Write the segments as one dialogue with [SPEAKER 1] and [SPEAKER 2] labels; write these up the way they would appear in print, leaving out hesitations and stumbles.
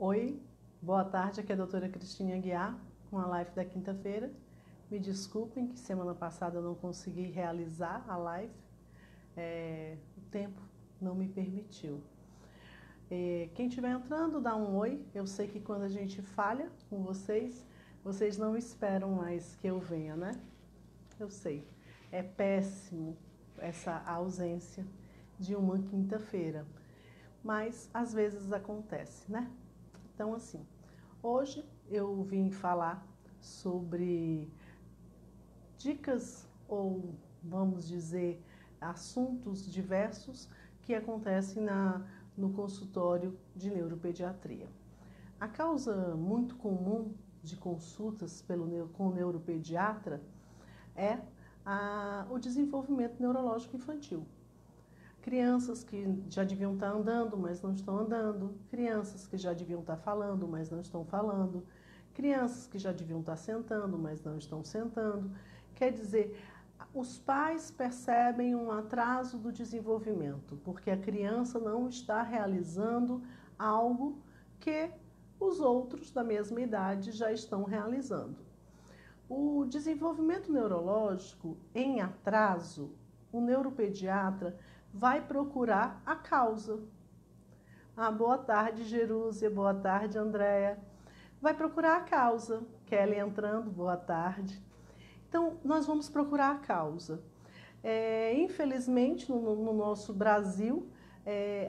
[SPEAKER 1] Oi, boa tarde, aqui é a doutora Cristina Aguiar, com a live da quinta-feira. Me desculpem que semana passada eu não consegui realizar a live, o tempo não me permitiu. Quem estiver entrando, dá um oi. Eu sei que quando a gente falha com vocês, vocês não esperam mais que eu venha, né? Eu sei, é péssimo essa ausência de uma quinta-feira, mas às vezes acontece, né? Então, assim, hoje eu vim falar sobre dicas ou, vamos dizer, assuntos diversos que acontecem no consultório de neuropediatria. A causa muito comum de consultas com o neuropediatra é o desenvolvimento neurológico infantil. Crianças que já deviam estar andando, mas não estão andando. Crianças que já deviam estar falando, mas não estão falando. Crianças que já deviam estar sentando, mas não estão sentando. Quer dizer, os pais percebem um atraso do desenvolvimento, porque a criança não está realizando algo que os outros da mesma idade já estão realizando. O desenvolvimento neurológico em atraso, o neuropediatra vai procurar a causa. Boa tarde, Jerúsia. Boa tarde, Andréia. Vai procurar a causa. Kelly entrando, boa tarde. Então, nós vamos procurar a causa. Infelizmente, no nosso Brasil,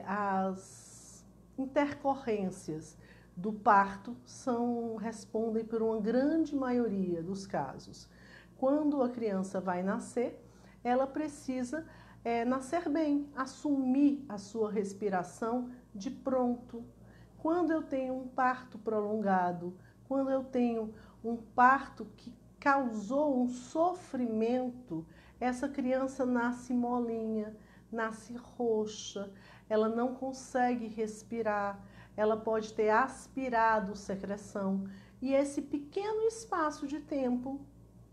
[SPEAKER 1] as intercorrências do parto respondem por uma grande maioria dos casos. Quando a criança vai nascer, ela precisa nascer bem, assumir a sua respiração de pronto. Quando eu tenho um parto prolongado, quando eu tenho um parto que causou um sofrimento, essa criança nasce molinha, nasce roxa, ela não consegue respirar, ela pode ter aspirado secreção, e esse pequeno espaço de tempo,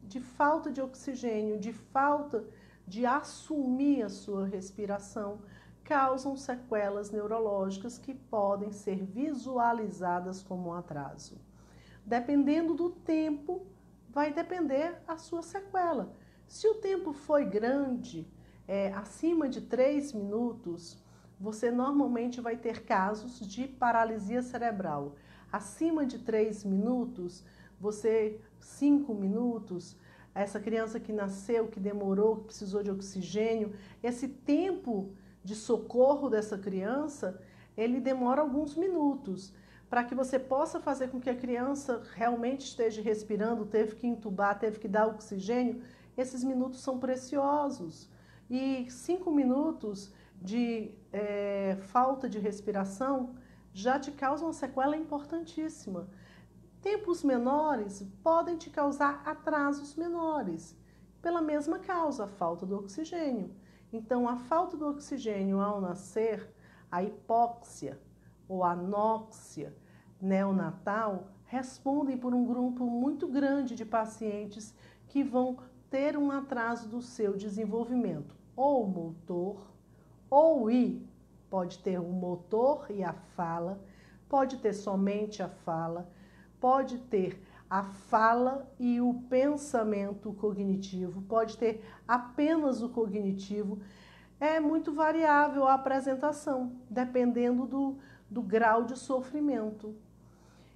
[SPEAKER 1] de falta de oxigênio, de falta de assumir a sua respiração, causam sequelas neurológicas que podem ser visualizadas como um atraso. Dependendo do tempo, vai depender a sua sequela. Se o tempo foi grande, acima de 3 minutos, você normalmente vai ter casos de paralisia cerebral. Acima de 3 minutos, 5 minutos, essa criança que nasceu, que demorou, que precisou de oxigênio, esse tempo de socorro dessa criança, ele demora alguns minutos, para que você possa fazer com que a criança realmente esteja respirando, teve que entubar, teve que dar oxigênio, esses minutos são preciosos. E 5 minutos de falta de respiração já te causam uma sequela importantíssima. Tempos menores podem te causar atrasos menores, pela mesma causa, a falta do oxigênio. Então, a falta do oxigênio ao nascer, a hipóxia ou anóxia neonatal, respondem por um grupo muito grande de pacientes que vão ter um atraso do seu desenvolvimento, ou motor, pode ter o motor e a fala, pode ter somente a fala, pode ter a fala e o pensamento cognitivo, pode ter apenas o cognitivo. É muito variável a apresentação, dependendo do grau de sofrimento.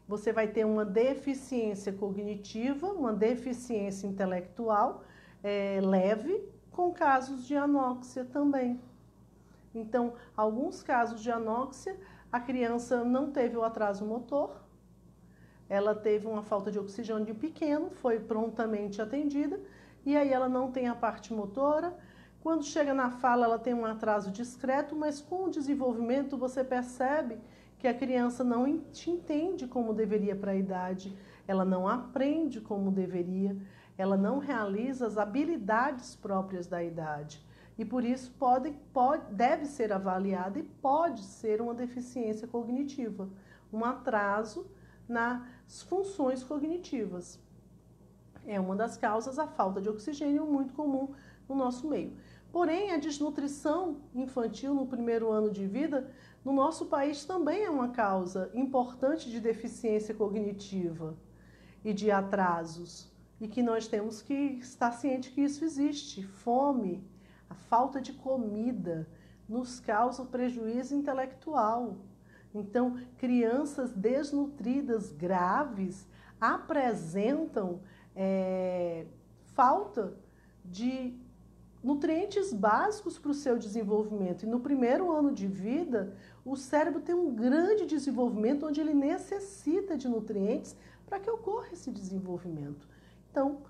[SPEAKER 1] Você vai ter uma deficiência cognitiva, uma deficiência intelectual leve, com casos de anóxia também. Então, alguns casos de anóxia, a criança não teve o atraso motor, ela teve uma falta de oxigênio pequeno, foi prontamente atendida, e aí ela não tem a parte motora. Quando chega na fala, ela tem um atraso discreto, mas com o desenvolvimento você percebe que a criança não te entende como deveria para a idade, ela não aprende como deveria, ela não realiza as habilidades próprias da idade. E por isso deve ser avaliada e pode ser uma deficiência cognitiva, um atraso nas funções cognitivas. É uma das causas a falta de oxigênio, muito comum no nosso meio. Porém, a desnutrição infantil no primeiro ano de vida No nosso país também é uma causa importante de deficiência cognitiva e de atrasos, e que nós temos que estar ciente que isso existe. Fome, a falta de comida nos causa prejuízo intelectual. Então, crianças desnutridas graves apresentam falta de nutrientes básicos para o seu desenvolvimento. E no primeiro ano de vida, o cérebro tem um grande desenvolvimento onde ele necessita de nutrientes para que ocorra esse desenvolvimento. Então,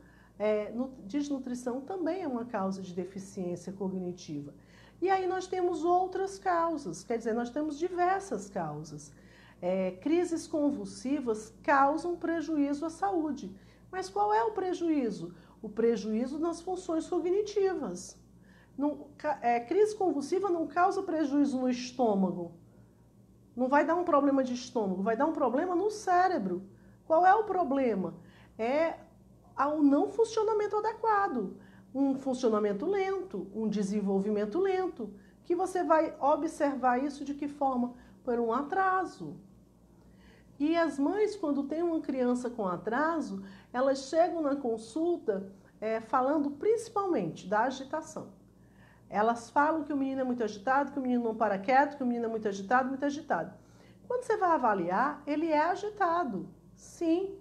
[SPEAKER 1] desnutrição também é uma causa de deficiência cognitiva. E aí nós temos outras causas, quer dizer, nós temos diversas causas. Crises convulsivas causam prejuízo à saúde. Mas qual é o prejuízo? O prejuízo nas funções cognitivas. Crise convulsiva não causa prejuízo no estômago. Não vai dar um problema de estômago, vai dar um problema no cérebro. Qual é o problema? É o não funcionamento adequado. Um funcionamento lento, um desenvolvimento lento, que você vai observar isso de que forma? Por um atraso. E as mães, quando têm uma criança com atraso, elas chegam na consulta falando principalmente da agitação. Elas falam que o menino é muito agitado, que o menino não para quieto, que o menino é muito agitado, muito agitado. Quando você vai avaliar, ele é agitado, sim.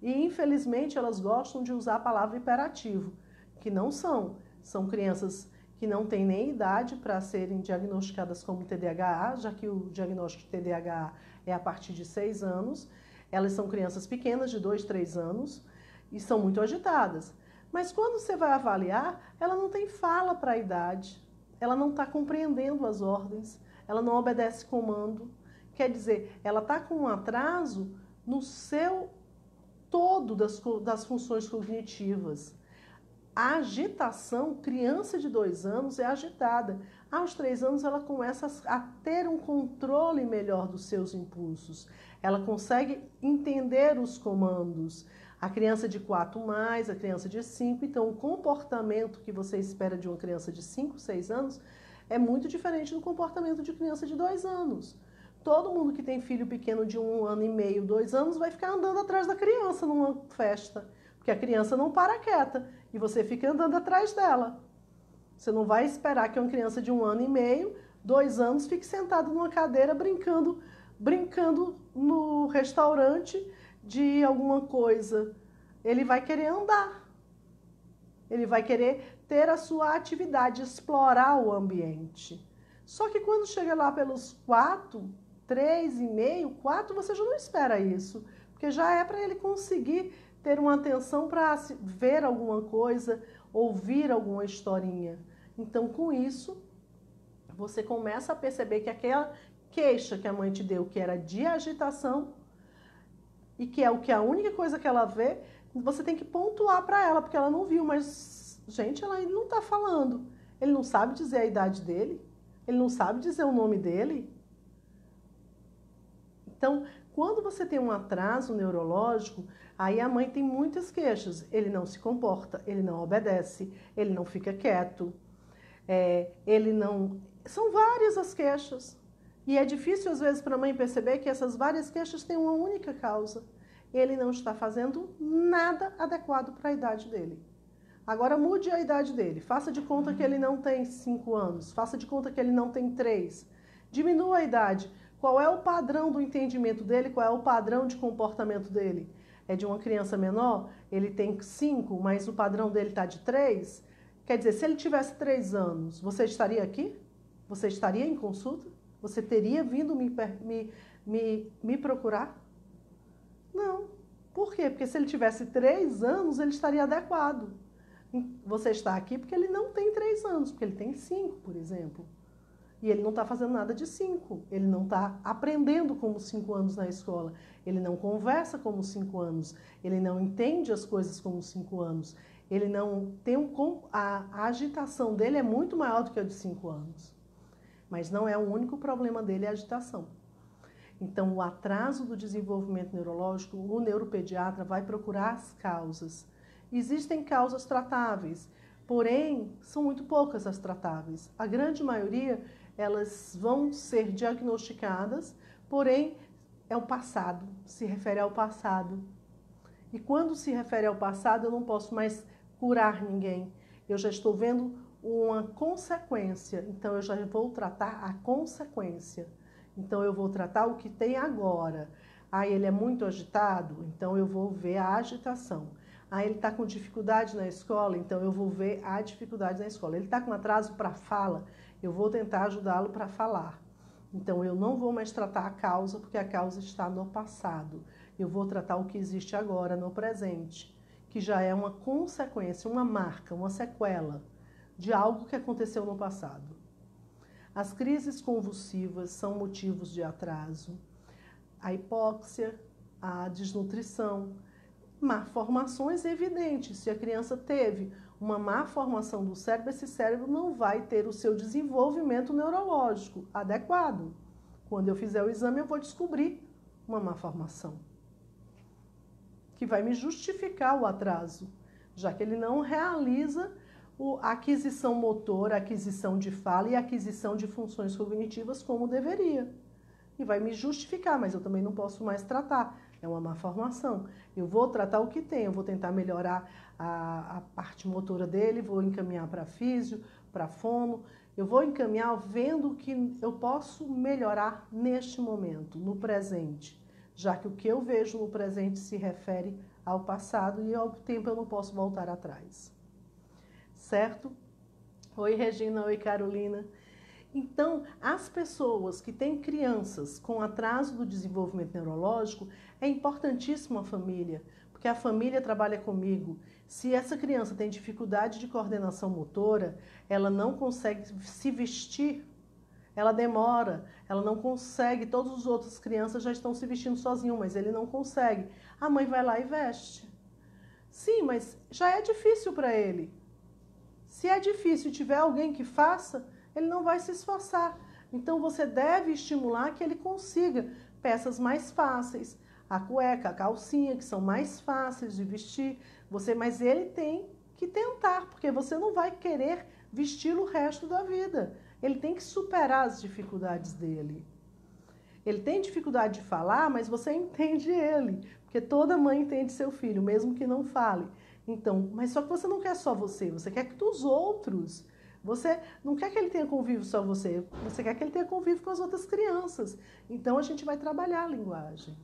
[SPEAKER 1] E infelizmente elas gostam de usar a palavra hiperativo, que não são. São crianças que não têm nem idade para serem diagnosticadas como TDAH, já que o diagnóstico de TDAH é a partir de 6 anos. Elas são crianças pequenas, de 2, 3 anos, e são muito agitadas. Mas quando você vai avaliar, ela não tem fala para a idade, ela não está compreendendo as ordens, ela não obedece comando. Quer dizer, ela está com um atraso no seu todo das funções cognitivas. A agitação, criança de 2 anos é agitada. Aos 3 anos ela começa a ter um controle melhor dos seus impulsos. Ela consegue entender os comandos. A criança de 4 mais, a criança de 5. Então, o comportamento que você espera de uma criança de 5, 6 anos é muito diferente do comportamento de criança de 2 anos. Todo mundo que tem filho pequeno de 1 ano e meio, 2 anos, vai ficar andando atrás da criança numa festa. Porque a criança não para quieta e você fica andando atrás dela. Você não vai esperar que uma criança de 1 ano e meio, 2 anos, fique sentado numa cadeira brincando no restaurante de alguma coisa. Ele vai querer andar. Ele vai querer ter a sua atividade, explorar o ambiente. Só que quando chega lá pelos 4, 3,5, 4, você já não espera isso. Porque já é para ele conseguir ter uma atenção para ver alguma coisa, ouvir alguma historinha. Então, com isso, você começa a perceber que aquela queixa que a mãe te deu, que era de agitação, e que é a única coisa que ela vê, você tem que pontuar para ela, porque ela não viu, mas, gente, ele não está falando. Ele não sabe dizer a idade dele, ele não sabe dizer o nome dele. Então, quando você tem um atraso neurológico, aí a mãe tem muitas queixas. Ele não se comporta, ele não obedece, ele não fica quieto, ele não... São várias as queixas. E é difícil, às vezes, para a mãe perceber que essas várias queixas têm uma única causa. Ele não está fazendo nada adequado para a idade dele. Agora, mude a idade dele. Faça de conta que ele não tem 5 anos. Faça de conta que ele não tem 3. Diminua a idade. Qual é o padrão do entendimento dele? Qual é o padrão de comportamento dele? É de uma criança menor? Ele tem 5, mas o padrão dele está de 3? Quer dizer, se ele tivesse 3 anos, você estaria aqui? Você estaria em consulta? Você teria vindo me procurar? Não. Por quê? Porque se ele tivesse 3 anos, ele estaria adequado. Você está aqui porque ele não tem 3 anos, porque ele tem 5, por exemplo. E ele não está fazendo nada de 5. Ele não está aprendendo como 5 anos na escola. Ele não conversa como 5 anos. Ele não entende as coisas como 5 anos. Ele não tem a agitação dele é muito maior do que a de 5 anos. Mas não é o único problema dele, é a agitação. Então, o atraso do desenvolvimento neurológico, o neuropediatra vai procurar as causas. Existem causas tratáveis, porém, são muito poucas as tratáveis. A grande maioria elas vão ser diagnosticadas, porém é o passado, se refere ao passado. E quando se refere ao passado, eu não posso mais curar ninguém. Eu já estou vendo uma consequência, então eu já vou tratar a consequência. Então eu vou tratar o que tem agora. Ah, ele é muito agitado, então eu vou ver a agitação. Ah, ele está com dificuldade na escola, então eu vou ver a dificuldade na escola. Ele está com atraso para fala, eu vou tentar ajudá-lo para falar. Então eu não vou mais tratar a causa, porque a causa está no passado. Eu vou tratar o que existe agora, no presente, que já é uma consequência, uma marca, uma sequela de algo que aconteceu no passado. As crises convulsivas são motivos de atraso. A hipóxia, a desnutrição, malformações evidentes. Se a criança teve uma má formação do cérebro, esse cérebro não vai ter o seu desenvolvimento neurológico adequado. Quando eu fizer o exame, eu vou descobrir uma má formação, que vai me justificar o atraso, já que ele não realiza a aquisição motora, a aquisição de fala e a aquisição de funções cognitivas como deveria. E vai me justificar, mas eu também não posso mais tratar. É uma má formação. Eu vou tratar o que tem, eu vou tentar melhorar a parte motora dele, vou encaminhar para físio, para fono, eu vou encaminhar vendo o que eu posso melhorar neste momento, no presente, já que o que eu vejo no presente se refere ao passado e ao tempo eu não posso voltar atrás. Certo? Oi, Regina, oi, Carolina. Então, as pessoas que têm crianças com atraso do desenvolvimento neurológico, é importantíssimo a família, porque a família trabalha comigo. Se essa criança tem dificuldade de coordenação motora, ela não consegue se vestir, ela demora, ela não consegue, todas as outras crianças já estão se vestindo sozinhos, mas ele não consegue. A mãe vai lá e veste. Sim, mas já é difícil para ele. Se é difícil e tiver alguém que faça, ele não vai se esforçar. Então, você deve estimular que ele consiga peças mais fáceis. A cueca, a calcinha, que são mais fáceis de vestir. Mas ele tem que tentar, porque você não vai querer vesti-lo o resto da vida. Ele tem que superar as dificuldades dele. Ele tem dificuldade de falar, mas você entende ele. Porque toda mãe entende seu filho, mesmo que não fale. Então, mas só que você não quer só você quer que os outros... Você não quer que ele tenha convívio só você quer que ele tenha convívio com as outras crianças. Então, a gente vai trabalhar a linguagem.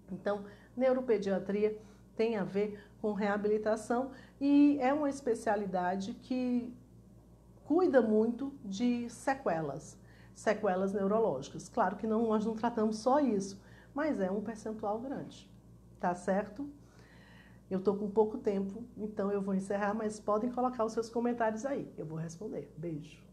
[SPEAKER 1] Então, neuropediatria tem a ver com reabilitação e é uma especialidade que cuida muito de sequelas neurológicas. Claro que nós não tratamos só isso, mas é um percentual grande, tá certo? Eu estou com pouco tempo, então eu vou encerrar, mas podem colocar os seus comentários aí. Eu vou responder. Beijo.